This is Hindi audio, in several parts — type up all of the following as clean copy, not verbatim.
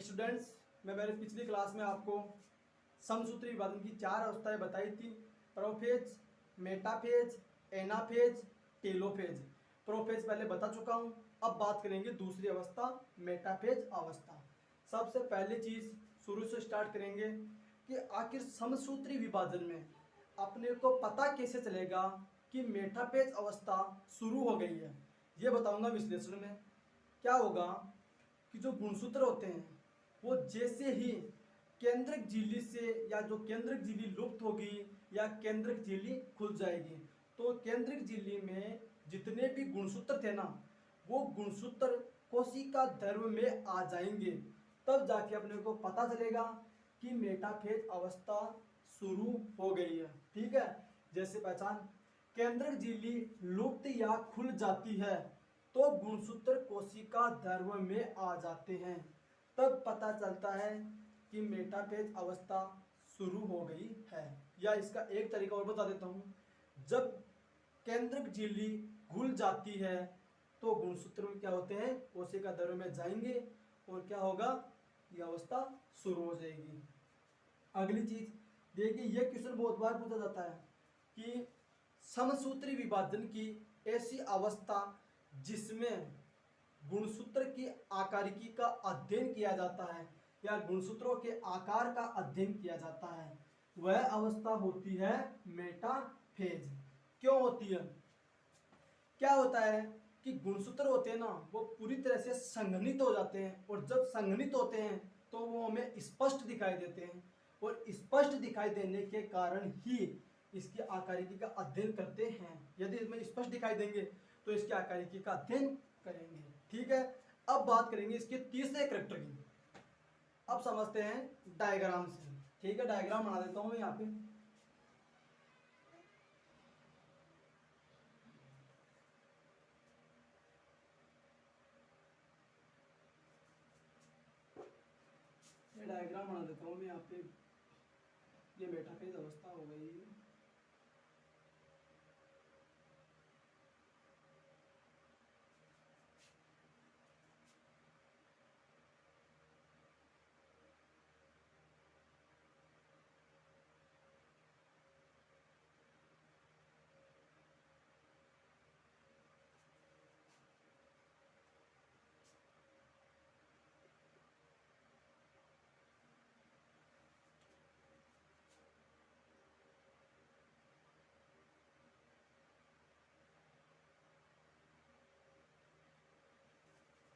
स्टूडेंट्स, मैं मेरे पिछली क्लास में आपको समसूत्री विभाजन की 4 अवस्थाएं बताई थी। Prophase, metaphase, anaphase, telophase. Prophase पहले बता चुका हूं। अब बात करेंगे दूसरी अवस्था, मेटाफेज अवस्था। सबसे पहली चीज शुरू से स्टार्ट करेंगे कि आखिर समसूत्री विभाजन में अपने को पता कैसे चलेगा कि मेटाफेज अवस्था शुरू हो गई है। ये बताऊंगा विश्लेषण में। क्या होगा कि जो गुणसूत्र होते हैं वो जैसे ही केंद्रक झिल्ली से या जो केंद्रक झिल्ली लुप्त होगी या केंद्रक झिल्ली खुल जाएगी तो केंद्रक झिल्ली में जितने भी गुणसूत्र थे ना वो गुणसूत्र कोशिका ध्रुव में आ जाएंगे। तब जाके अपने को पता चलेगा कि मेटाफेज अवस्था शुरू हो गई है। ठीक है, जैसे पहचान, केंद्रक झिल्ली लुप्त या खुल जाती है तो गुणसूत्र कोशिका ध्रुव में आ जाते हैं। तब पता चलता है कि मेटाफेज अवस्था शुरू हो गई है। या इसका एक तरीका और बता देता हूँ, जब केंद्रक झिल्ली घुल जाती है तो गुणसूत्र में क्या होते हैं, कोशिका ध्रुव में जाएंगे और क्या होगा, यह अवस्था शुरू हो जाएगी। अगली चीज देखिए, यह क्वेश्चन बहुत बार पूछा जाता है कि समसूत्री विभाजन की ऐसी अवस्था जिसमें गुणसूत्र की आकारिकी का अध्ययन किया जाता है या गुणसूत्रों के आकार का अध्ययन किया जाता है, वह अवस्था होती है मेटाफेज। क्यों होती है? क्या होता है कि गुणसूत्र होते हैं ना वो पूरी तरह से संघनित हो जाते हैं और जब संघनित होते हैं तो वो हमें स्पष्ट दिखाई देते हैं और स्पष्ट दिखाई देने के कारण ही इसकी आकारिकी का अध्ययन करते हैं। यदि इसमें स्पष्ट दिखाई देंगे तो इसकी आकारिकी का अध्ययन करेंगे। ठीक है, अब बात करेंगे इसके तीसरे करैक्टर की। अब समझते हैं डायग्राम से। ठीक है, डायग्राम बना देता हूं मैं यहाँ पे। ये डायग्राम बना देता हूं मैं यहाँ पे। ये मेटाफेज अवस्था हो गई।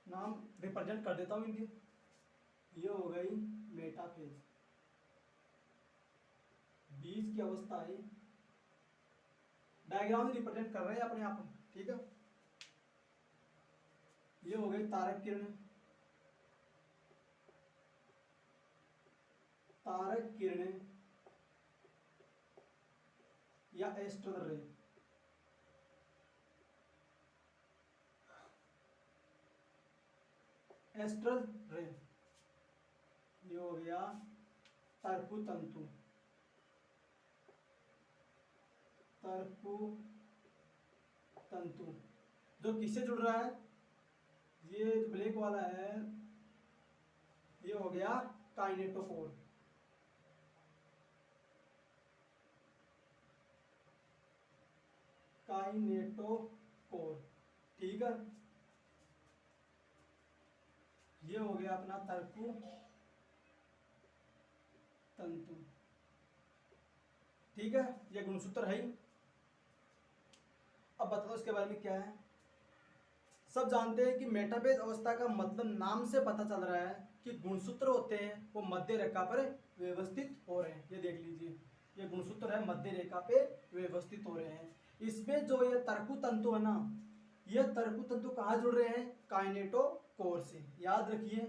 नाम रिप्रेजेंट कर देता हूं इनके। ये हो गई मेटाफेज, बीज की अवस्था है। डायग्राम में रिप्रेजेंट कर रहे हैं अपने आप। ठीक है, ये हो गई तारक किरण। तारक किरणें या एस्ट्रल रे। एस्ट्रल रे, ये हो गया तर्कु तंतु। तर्कु तंतु जो किससे जुड़ रहा है, ये जो ब्लैक वाला है ये हो गया काइनेटोकोर। काइनेटोकोर, ठीक है। ये हो गया अपना तर्कु तंतु। ठीक है, ये गुणसूत्र है ही। अब बता दो इसके बारे में क्या है। सब जानते हैं कि मेटाफेज अवस्था का मतलब नाम से पता चल रहा है कि गुणसूत्र होते हैं वो मध्य रेखा पर व्यवस्थित हो रहे हैं। ये देख लीजिए, ये गुणसूत्र है मध्य रेखा पे व्यवस्थित हो रहे हैं। इसमें जो ये तर्कु तंतु है ना, ये तर्कु तंतु कहाँ जुड़ रहे हैं, काइनेटोकोर से। याद रखिए,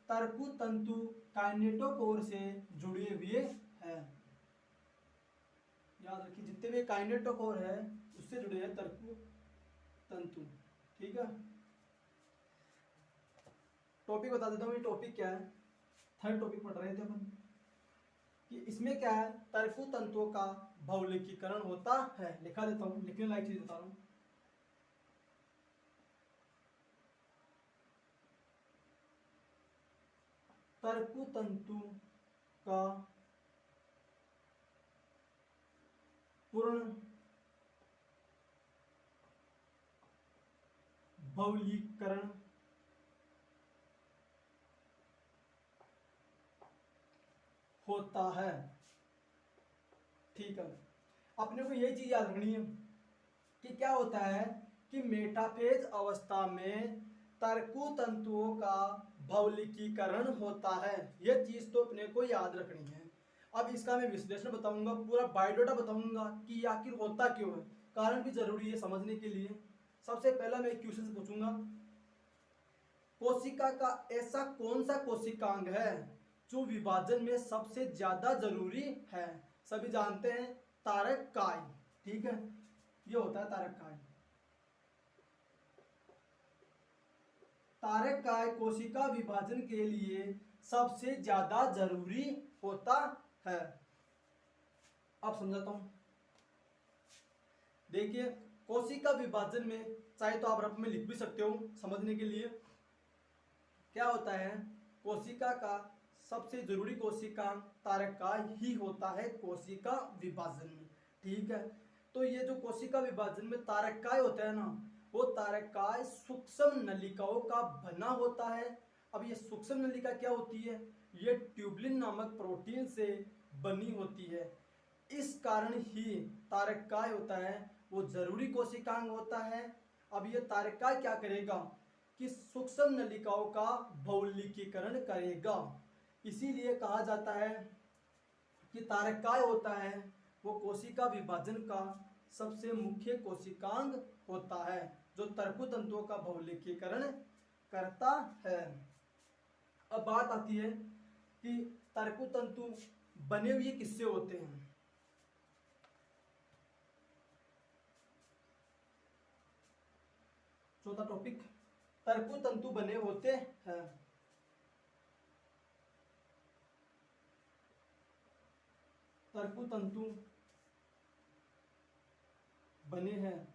तर्कु तंतु काइनेटोकोर से जुड़े हुए हैं। याद रखिए, जितने भी काइनेटोकोर है उससे जुड़े हैं तर्कु तंतु। ठीक है, टॉपिक बता देता हूँ। ये टॉपिक क्या है, थर्ड टॉपिक पढ़ रहे थे अपन कि इसमें क्या है, तर्कु तंतुओं का भौतिकीकरण होता है। लिखा देता हूँ, लिखने लायक चीज बता रहा हूँ। तरकु तंतु का पूर्ण बहुलीकरण होता है। ठीक है, अपने को ये चीज याद रखनी है कि क्या होता है कि मेटाफेज अवस्था में तरकु तंतुओं का बहुलीकीकरण होता है। यह चीज तो अपने को याद रखनी है। अब इसका मैं विश्लेषण बताऊंगा, पूरा बायोडाटा बताऊंगा कि आखिर होता क्यों है, कारण भी जरूरी है समझने के लिए। सबसे पहला मैं एक क्वेश्चन पूछूंगा, कोशिका का ऐसा कौन सा कोशिकांग है जो विभाजन में सबसे ज्यादा जरूरी है? सभी जानते हैं तारक काय। ठीक है, ये होता है तारक काय। तारक काय कोशिका विभाजन के लिए सबसे ज्यादा जरूरी होता है। अब समझाता हूं, देखिए कोशिका विभाजन में, चाहे तो आप रफ में लिख भी सकते हो समझने के लिए, क्या होता है कोशिका का सबसे जरूरी कोशिकांग तारक काय ही होता है कोशिका विभाजन में। ठीक है, तो ये जो कोशिका विभाजन में तारक काय होता है ना, वो तारक काय सूक्ष्म नलिकाओं का बना होता है। अब ये सूक्ष्म नलिका क्या होती है? ये ट्यूबलिन नामक प्रोटीन से बनी होती है। इस कारण ही तारक काय होता है वो जरूरी कोशिकांग होता है। अब ये तारक काय क्या करेगा कि सूक्ष्म नलिकाओं का बहुलीकीकरण करेगा। इसीलिए कहा जाता है कि तारक काय होता है वो कोशिका विभाजन का सबसे मुख्य कोशिकांग होता है जो तरकु तंतुओं का बहुलीकीकरण करता है। अब बात आती है कि तरकु तंतु बने हुए किससे होते हैं? चौथा टॉपिक, तरकु तंतु बने होते हैं। तरकु तंतु बने हैं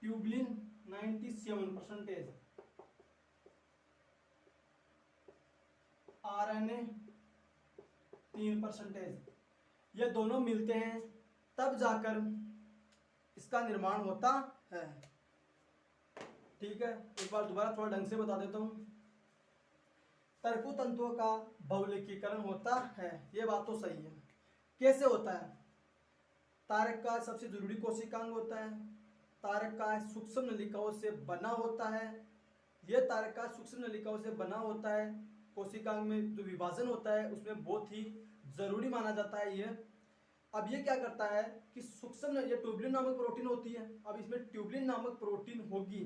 ट्यूबलिन 97%, आरएनए 3%, ये दोनों मिलते हैं तब जाकर इसका निर्माण होता है। ठीक है, एक बार दोबारा थोड़ा ढंग से बता देता हूं। तरकु तंतुओं का बहुलीकीकरण होता है, ये बात तो सही है। कैसे होता है? तारक का सबसे जरूरी कोशिकांग होता है, तारक का सूक्ष्म नलिकाओं से बना होता है। यह तारक का सूक्ष्म नलिकाओं से बना होता है। कोशिकांग में जो विभाजन होता है उसमें बहुत ही जरूरी माना जाता है ये। अब ये क्या करता है कि सूक्ष्म, ये ट्यूबलिन नामक प्रोटीन होती है। अब इसमें ट्यूबलिन नामक प्रोटीन होगी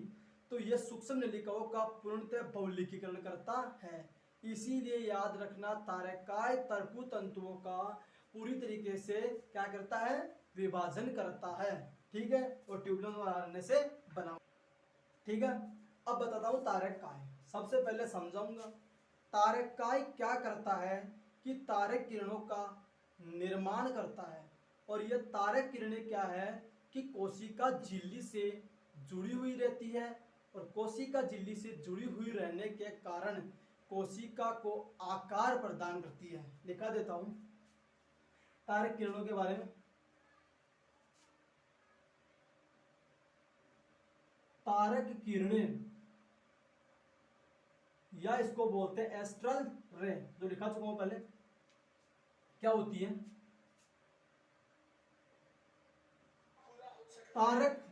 तो यह सूक्ष्म नलिकाओं का पूर्णतः बहुलीकीकरण करता है। इसीलिए याद रखना, तारक काय तरकु तंतुओं का पूरी तरीके से क्या करता है? विभाजन करता है। ठीक है, और ट्यूबलिन और आरएनए से बना। ठीक है, अब बताता हूं तारक काय। सबसे पहले समझाऊंगा तारक काय क्या करता है कि तारक किरणों का निर्माण करता है। और यह तारक किरणें क्या है कि कोशिका झिल्ली से जुड़ी हुई रहती है, और कोशिका झिल्ली से जुड़ी हुई रहने के कारण कोशिका को आकार प्रदान करती है। लिखा देता हूं तारक किरणों के बारे में। तारक किरणें या इसको बोलते हैं एस्ट्रल रे, जो लिखा चुका हूं पहले, क्या होती है? तारक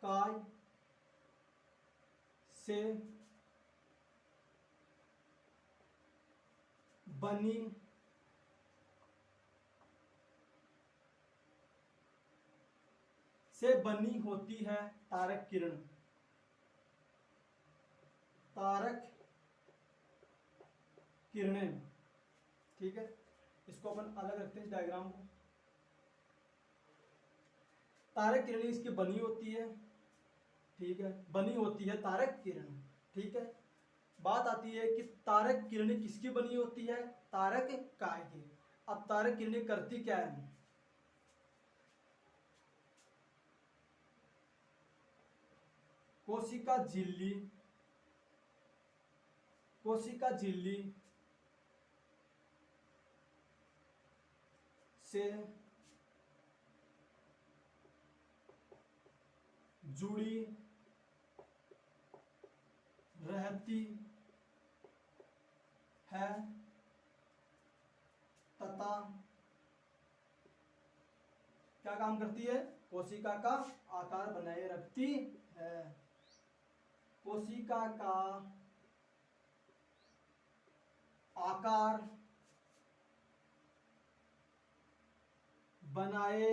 काय से बनी होती है तारक किरण। तारक किरणें, ठीक है, इसको अपन अलग रखते हैं इस डायग्राम को। तारक किरणें इसकी बनी होती है। ठीक है, बनी होती है तारक किरण। ठीक है, बात आती है कि तारक किरणें किसकी बनी होती है? तारक काय की। अब तारक किरणें करती क्या है? कोशिका झिल्ली, कोशिका झिल्ली से जुड़ी रहती है तथा क्या काम करती है? कोशिका का आकार बनाए रखती है। कोशिका का आकार बनाए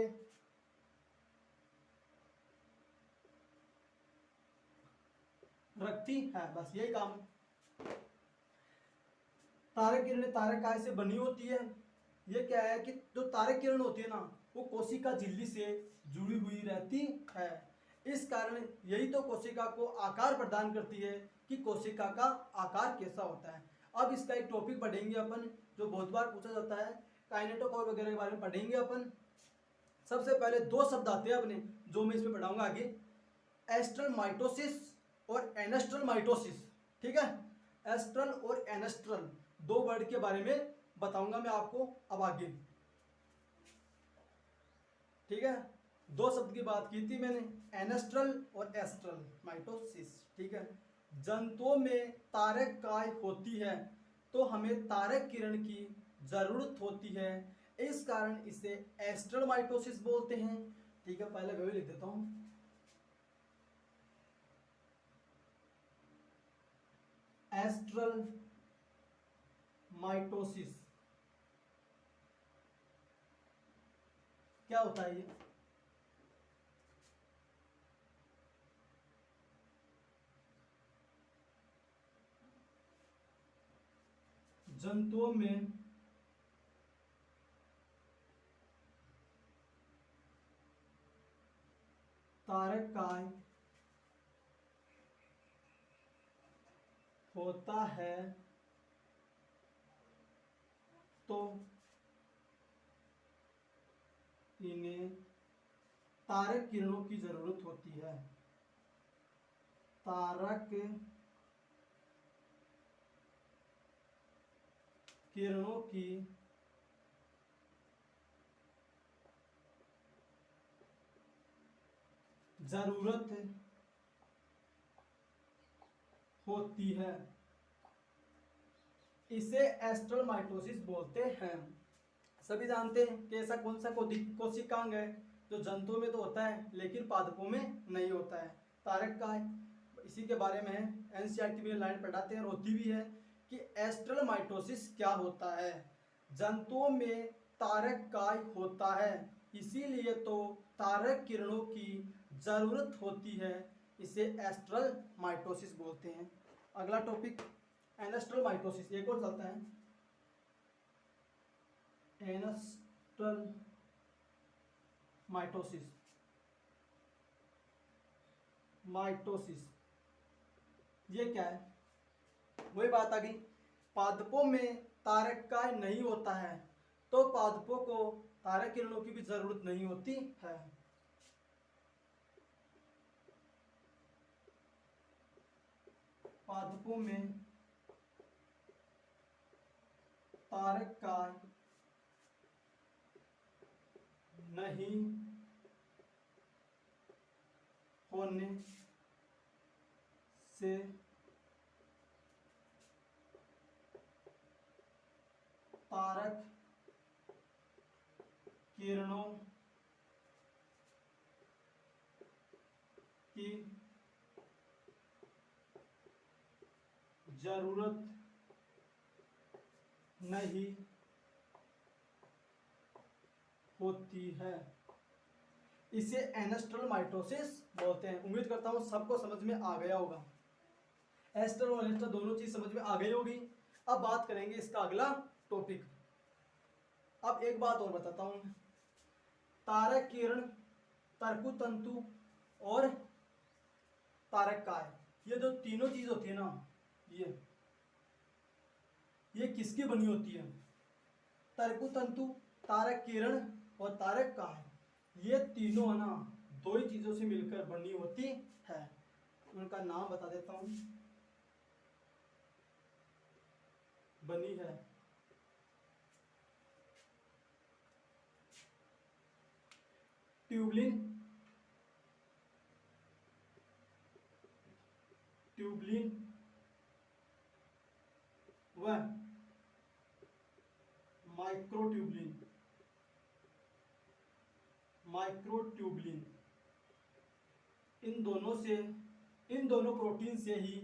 रखती है, बस यही काम। तारक किरणें तारक काय से बनी होती है। ये क्या है कि जो तारक किरण होती है ना, वो कोशिका झिल्ली से जुड़ी हुई रहती है। इस कारण यही तो कोशिका को आकार प्रदान करती है कि कोशिका का आकार कैसा होता है। अब इसका एक टॉपिक पढ़ेंगे अपन, जो बहुत बार पूछा जाता है, काइनेटोकोर वगैरह के बारे में पढ़ेंगे अपन। सबसे पहले दो शब्द आते हैं अपने, जो मैं इसमें पढ़ाऊंगा आगे, एस्ट्रल माइटोसिस और एनेस्ट्रल माइटोसिस। ठीक है, एस्ट्रल और एनेस्ट्रल दो वर्ड के बारे में बताऊंगा मैं आपको अब आगे। ठीक है, दो शब्द की बात की थी मैंने, एनेस्ट्रल और एस्ट्रल माइटोसिस। ठीक है, जंतुओं में तारक काय होती है तो हमें तारक किरण की जरूरत होती है, इस कारण इसे एस्ट्रल माइटोसिस बोलते हैं। ठीक है, पहले वही लिख देता हूं, एस्ट्रल माइटोसिस क्या होता है? ये जंतुओं में तारक काय होता है तो इन्हें तारक किरणों की जरूरत होती है। तारक किरणों की जरूरत होती है, इसे एस्ट्रल माइटोसिस बोलते हैं। सभी जानते हैं कि ऐसा कौन सा कोशिकांग है जो जंतुओं में तो होता है लेकिन पादपों में नहीं होता है? तारक काय। इसी के बारे में एनसीईआरटी में लाइन पढ़ाते हैं और होती भी है कि एस्ट्रल माइटोसिस क्या होता है। जंतुओं में तारक काय होता है, इसीलिए तो तारक किरणों की जरूरत होती है, इसे एस्ट्रल माइटोसिस बोलते हैं। अगला टॉपिक एनेस्ट्रल माइटोसिस, एक और चलता है, एनेस्ट्रल माइटोसिस। माइटोसिस ये क्या है? वही बात आ गई, पादपों में तारक काय नहीं होता है तो पादपों को तारक किरणों की भी जरूरत नहीं होती है। पादपों में तारक काय नहीं होने से तारक किरणों की जरूरत नहीं होती है, इसे एनेस्ट्रल माइटोसिस बोलते हैं। उम्मीद करता हूं सबको समझ में आ गया होगा। एस्ट्रल और एनेस्ट्रल दोनों चीज समझ में आ गई होगी। अब बात करेंगे इसका अगला टॉपिक। अब एक बात और बताता हूं, तारक किरण, तरकु तंतु और तारक काय, ये जो तीनों चीज होती है ना, ये किसकी बनी होती है? तरकु तंतु, तारक किरण और तारक काय, ये तीनों है ना, दो ही चीजों से मिलकर बनी होती है। उनका नाम बता देता हूँ, बनी है ट्यूबलिन, ट्यूबलिन व माइक्रोट्यूबलिन, माइक्रोट्यूबलिन। इन दोनों प्रोटीन से ही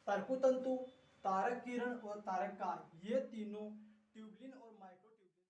तर्कु तंतु, तारक किरण और तारक काय, ये तीनों ट्यूबलिन और